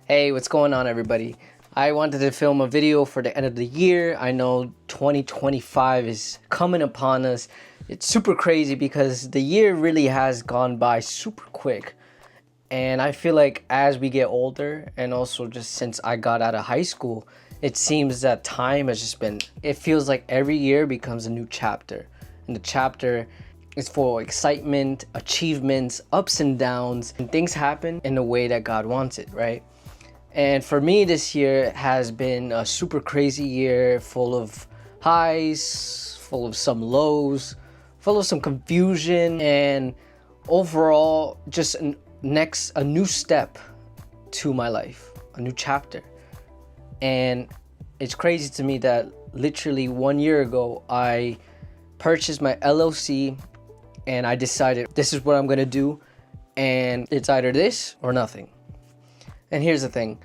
Hey, what's going on, everybody? I wanted to film a video for the end of the year. I know 2025 is coming upon us. It's super crazy because the year really has gone by super quick. And I feel like as we get older, and also just since I got out of high school, it seems that time has just been, it feels like every year becomes a new chapter. And the chapter is full of excitement, achievements, ups and downs, and things happen in the way that God wants it, right? And for me, this year has been a super crazy year, full of highs, full of some lows, full of some confusion, and overall just a new step to my life, a new chapter. And it's crazy to me that literally 1 year ago I purchased my LLC and I decided this is what I'm gonna do, and it's either this or nothing. And here's the thing,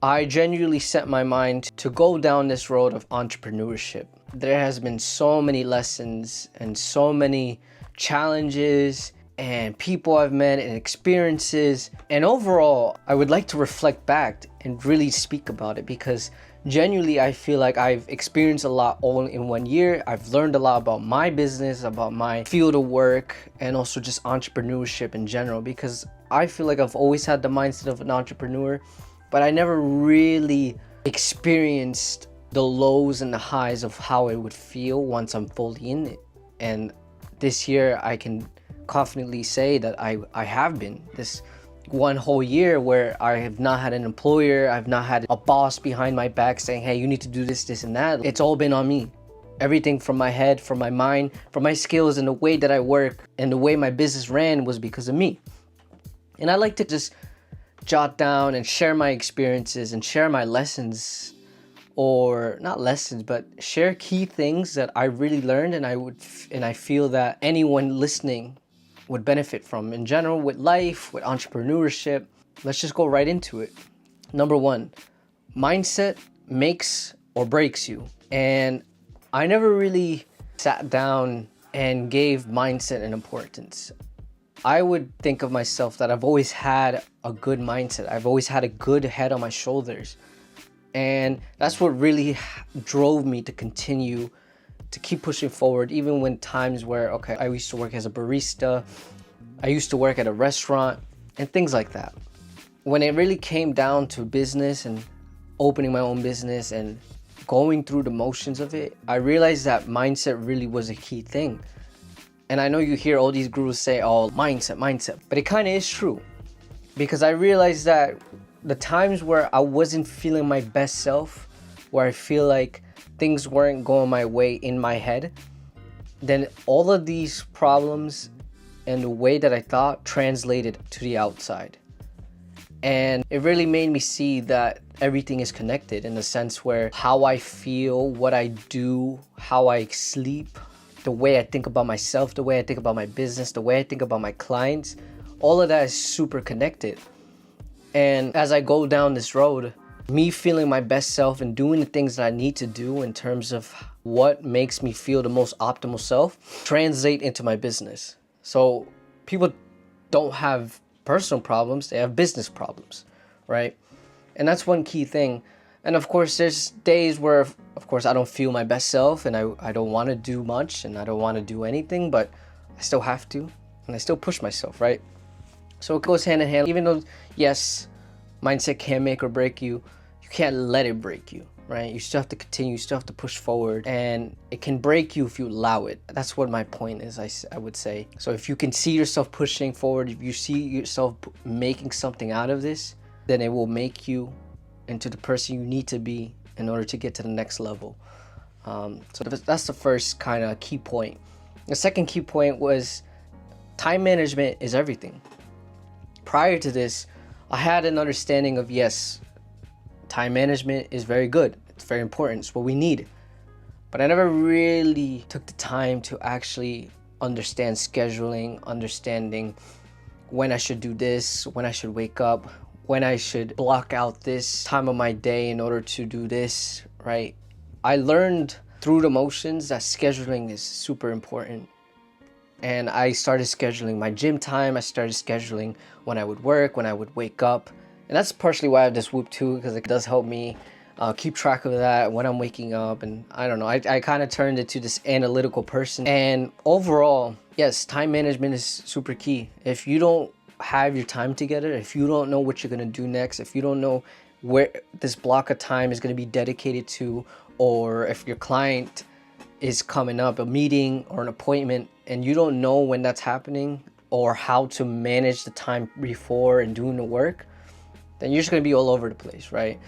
I genuinely set my mind to go down this road of entrepreneurship. There has been so many lessons and so many challenges and people I've met and experiences. And overall, I would like to reflect back and really speak about it because genuinely I feel like I've experienced a lot all in 1 year. I've learned a lot about my business, about my field of work, and also just entrepreneurship in general, because I feel like I've always had the mindset of an entrepreneur, but I never really experienced the lows and the highs of how it would feel once I'm fully in it. And this year I can confidently say that I have been. This 1 whole year where I have not had an employer, I've not had a boss behind my back saying, hey, you need to do this, this, and that. It's all been on me. Everything from my head, from my mind, from my skills, and the way that I work and the way my business ran was because of me. And I like to just jot down and share my experiences and share my lessons, or not lessons, but share key things that I really learned and I feel that anyone listening would benefit from in general with life, with entrepreneurship. Let's just go right into it. Number 1, mindset makes or breaks you. And I never really sat down and gave mindset an importance. I would think of myself that I've always had a good mindset. I've always had a good head on my shoulders. And that's what really drove me to continue to keep pushing forward, even when times where, okay, I used to work as a barista, I used to work at a restaurant, and things like that. When it really came down to business and opening my own business and going through the motions of it, I realized that mindset really was a key thing. And I know you hear all these gurus say, oh, mindset, but it kind of is true. Because I realized that the times where I wasn't feeling my best self, where I feel like things weren't going my way in my head, then all of these problems and the way that I thought translated to the outside. And it really made me see that everything is connected in the sense where how I feel, what I do, how I sleep, the way I think about myself, the way I think about my business, the way I think about my clients, all of that is super connected. And as I go down this road, me feeling my best self and doing the things that I need to do in terms of what makes me feel the most optimal self translate into my business. So people don't have personal problems, they have business problems, right? And that's one key thing. And of course, there's days where, of course, I don't feel my best self and I don't want to do much and I don't want to do anything, but I still have to and I still push myself, right? So it goes hand in hand. Even though, yes, mindset can make or break you, you can't let it break you, right? You still have to continue, you still have to push forward, and it can break you if you allow it. That's what my point is, I would say. So if you can see yourself pushing forward, if you see yourself making something out of this, then it will make you into the person you need to be in order to get to the next level. So that's the first kind of key point. The second key point was time management is everything. Prior to this, I had an understanding of, yes, time management is very good. It's very important. It's what we need. But I never really took the time to actually understand scheduling, understanding when I should do this, when I should wake up, when I should block out this time of my day in order to do this, right? I learned through the motions that scheduling is super important. And I started scheduling my gym time. I started scheduling when I would work, when I would wake up, And that's partially why I have this Whoop too, because it does help me keep track of that when I'm waking up. And I don't know, I kind of turned into this analytical person. And overall, yes, time management is super key. If you don't have your time together, if you don't know what you're going to do next, if you don't know where this block of time is going to be dedicated to, or if your client is coming up, a meeting or an appointment, and you don't know when that's happening or how to manage the time before and doing the work, then you're just going to be all over the place, right?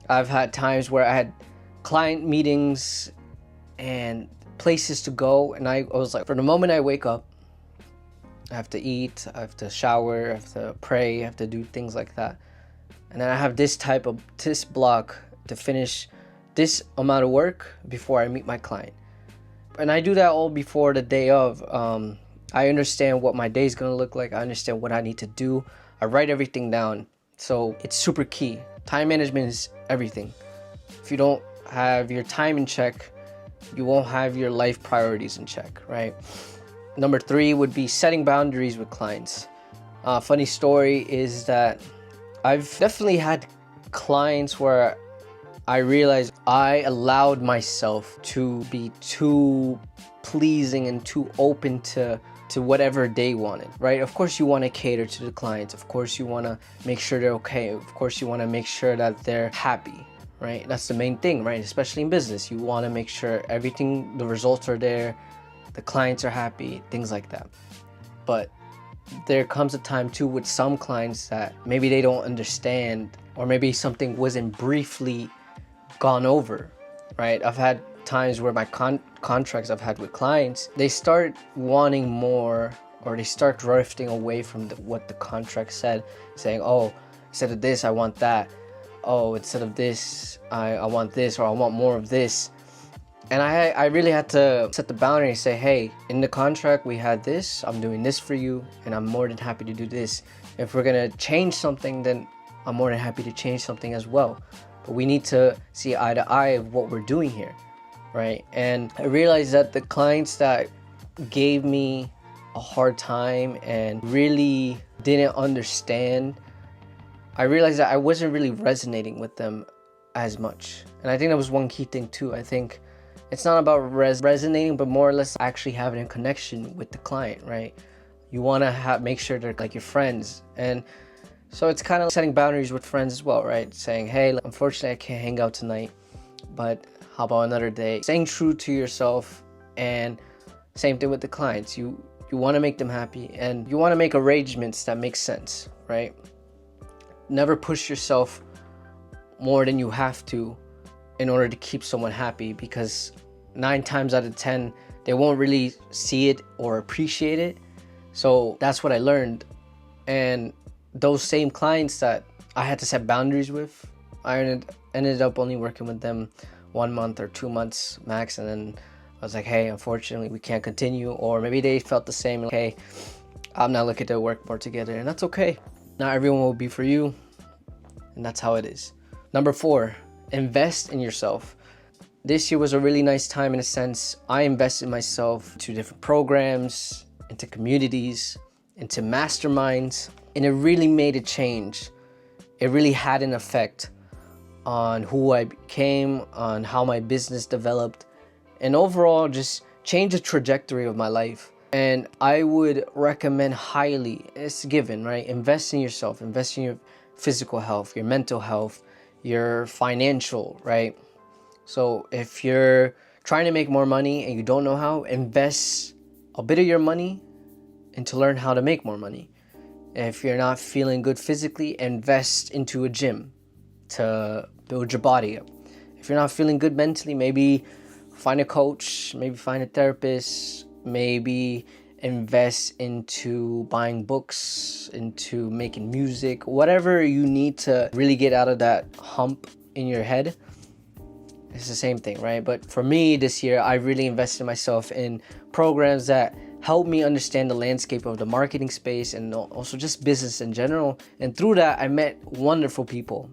I've had times where I had client meetings and places to go, and I was like, from the moment I wake up, I have to eat, I have to shower, I have to pray, I have to do things like that. And then I have this block to finish this amount of work before I meet my client. And I do that all before the day of. I understand what my day is going to look like. I understand what I need to do. I write everything down. So it's super key. Time management is everything. If you don't have your time in check, you won't have your life priorities in check, right? Number 3 would be setting boundaries with clients. Funny story is that I've definitely had clients where I realized I allowed myself to be too pleasing and too open to whatever they wanted, right? Of course you want to cater to the clients. Of course you want to make sure they're okay. Of course you want to make sure that they're happy, right? That's the main thing, right? Especially in business. You want to make sure everything, the results are there, the clients are happy, things like that. But there comes a time too with some clients that maybe they don't understand, or maybe something wasn't briefly gone over, right? I've had times where my contracts I've had with clients, they start wanting more, or they start drifting away from what the contract said, saying, oh, instead of this, I want that. Oh, instead of this, I want this, or I want more of this. And I really had to set the boundary and say, hey, in the contract we had this, I'm doing this for you, and I'm more than happy to do this. If we're gonna change something, then I'm more than happy to change something as well. But we need to see eye to eye of what we're doing here, right? And I realized that the clients that gave me a hard time and really didn't understand, I realized that I wasn't really resonating with them as much. And I think that was one key thing too. I think it's not about resonating, but more or less actually having a connection with the client, right? You want to make sure they're like your friends. And so it's kind of setting boundaries with friends as well, right? Saying, hey, unfortunately I can't hang out tonight, but how about another day? Staying true to yourself. And same thing with the clients. You want to make them happy, and you want to make arrangements that make sense, right? Never push yourself more than you have to in order to keep someone happy, because 9 times out of 10 they won't really see it or appreciate it. So that's what I learned. And those same clients that I had to set boundaries with, I ended up only working with them 1 month or 2 months max, and then I was like, hey, unfortunately we can't continue. Or maybe they felt the same, like, hey, I'm not looking to work more together, and that's okay. Not everyone will be for you, and that's how it is. Number 4, invest in yourself. This year was a really nice time in a sense. I invested myself to different programs, into communities, into masterminds, and it really made a change. It really had an effect on who I became, on how my business developed, and overall just changed the trajectory of my life. And I would recommend highly, it's given, right? Invest in yourself, invest in your physical health, your mental health, your financial, right? So if you're trying to make more money and you don't know how, invest a bit of your money and to learn how to make more money. If you're not feeling good physically, invest into a gym to build your body up. If you're not feeling good mentally, maybe find a coach, maybe find a therapist, maybe invest into buying books, into making music, whatever you need to really get out of that hump in your head. It's the same thing, right? But for me this year, I really invested myself in programs that helped me understand the landscape of the marketing space and also just business in general. And through that, I met wonderful people.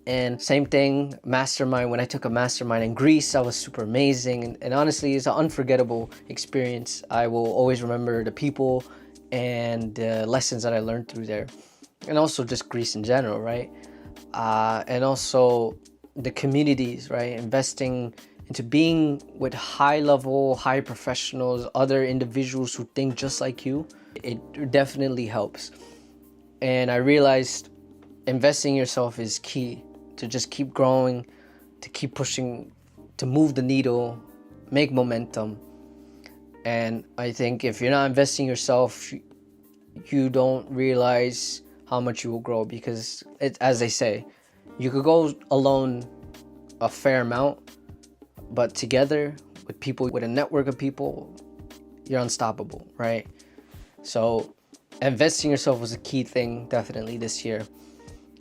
And same thing, mastermind. When I took a mastermind in Greece, that was super amazing. And honestly, it's an unforgettable experience. I will always remember the people and the lessons that I learned through there. and also just Greece in general, right? And also the communities, right? Investing into being with high level, high professionals, other individuals who think just like you, it definitely helps. And I realized investing in yourself is key to just keep growing, to keep pushing, to move the needle, make momentum. And I think if you're not investing in yourself, you don't realize how much you will grow, because as they say, you could go alone a fair amount, but together with people, with a network of people, you're unstoppable, right? So investing in yourself was a key thing definitely this year.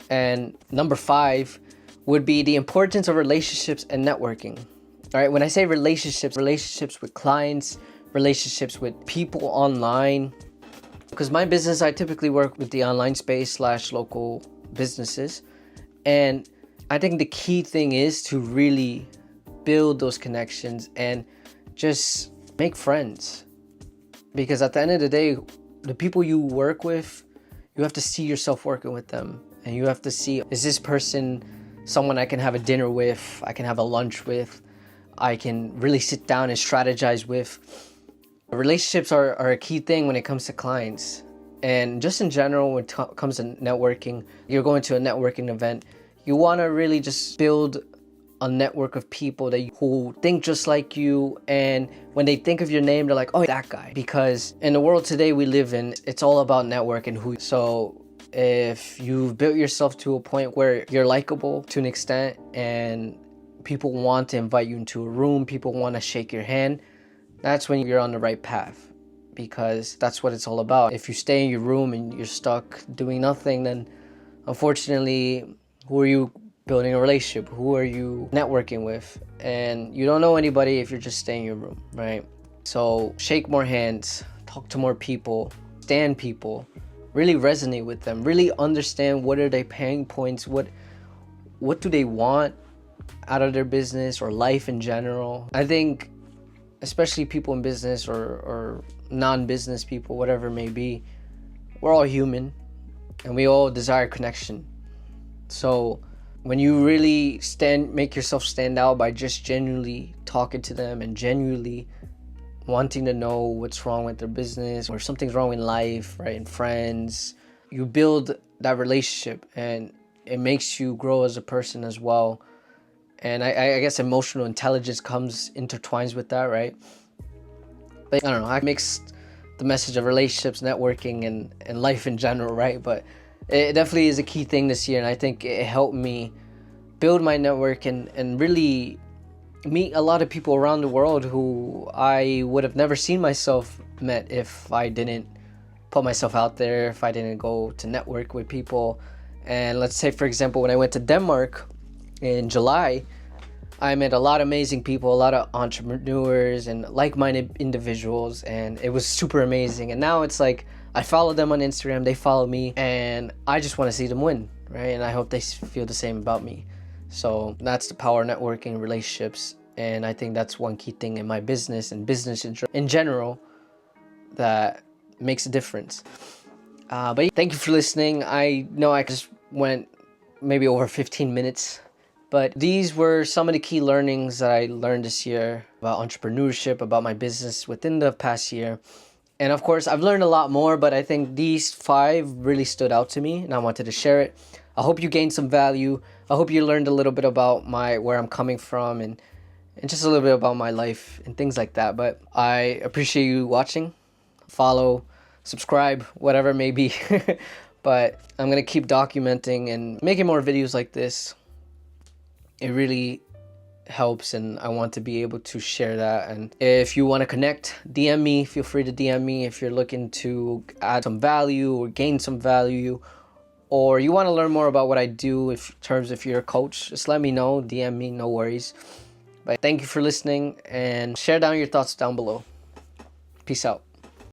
And number 5 would be the importance of relationships and networking. All right, when I say relationships with clients, relationships with people online, because my business, I typically work with the online space / local businesses. And I think the key thing is to really build those connections and just make friends. Because at the end of the day, the people you work with, you have to see yourself working with them. And you have to see, is this person someone I can have a dinner with, I can have a lunch with, I can really sit down and strategize with. Relationships are a key thing when it comes to clients. And just in general, when it comes to networking, you're going to a networking event, you want to really just build a network of people who think just like you. And when they think of your name, they're like, oh, that guy. Because in the world today we live in, it's all about networking. So if you've built yourself to a point where you're likable to an extent and people want to invite you into a room, people want to shake your hand, that's when you're on the right path, because that's what it's all about. If you stay in your room and you're stuck doing nothing, then unfortunately, who are you building a relationship? Who are you networking with? And you don't know anybody if you're just staying in your room, right? So shake more hands, talk to more people, understand people, really resonate with them, really understand what are their pain points, what do they want out of their business or life in general. I think especially people in business or non-business people, whatever it may be, we're all human and we all desire connection. So when you really make yourself stand out by just genuinely talking to them and genuinely wanting to know what's wrong with their business or something's wrong in life, right, and friends, you build that relationship and it makes you grow as a person as well. And I guess emotional intelligence intertwines with that, right? But I don't know, I mixed the message of relationships, networking, and life in general, right? But it definitely is a key thing this year, and I think it helped me build my network and really meet a lot of people around the world who I would have never seen myself met if I didn't put myself out there, if I didn't go to network with people. And let's say, for example, when I went to Denmark in July, I met a lot of amazing people, a lot of entrepreneurs and like-minded individuals, and it was super amazing. And now it's like I follow them on Instagram, they follow me, and I just want to see them win, right? And I hope they feel the same about me. So that's the power of networking, relationships, and I think that's one key thing in my business and business in general that makes a difference. But thank you for listening. I know I just went maybe over 15 minutes. But these were some of the key learnings that I learned this year about entrepreneurship, about my business within the past year. And of course, I've learned a lot more, but I think these 5 really stood out to me and I wanted to share it. I hope you gained some value. I hope you learned a little bit about where I'm coming from and just a little bit about my life and things like that. But I appreciate you watching. Follow, subscribe, whatever it may be. But I'm going to keep documenting and making more videos like this. It really helps and I want to be able to share that. And if you want to connect, DM me. Feel free to DM me if you're looking to add some value or gain some value, or you want to learn more about what I do in terms of you're a coach. Just let me know, DM me, no worries. But thank you for listening and share down your thoughts down below. Peace out.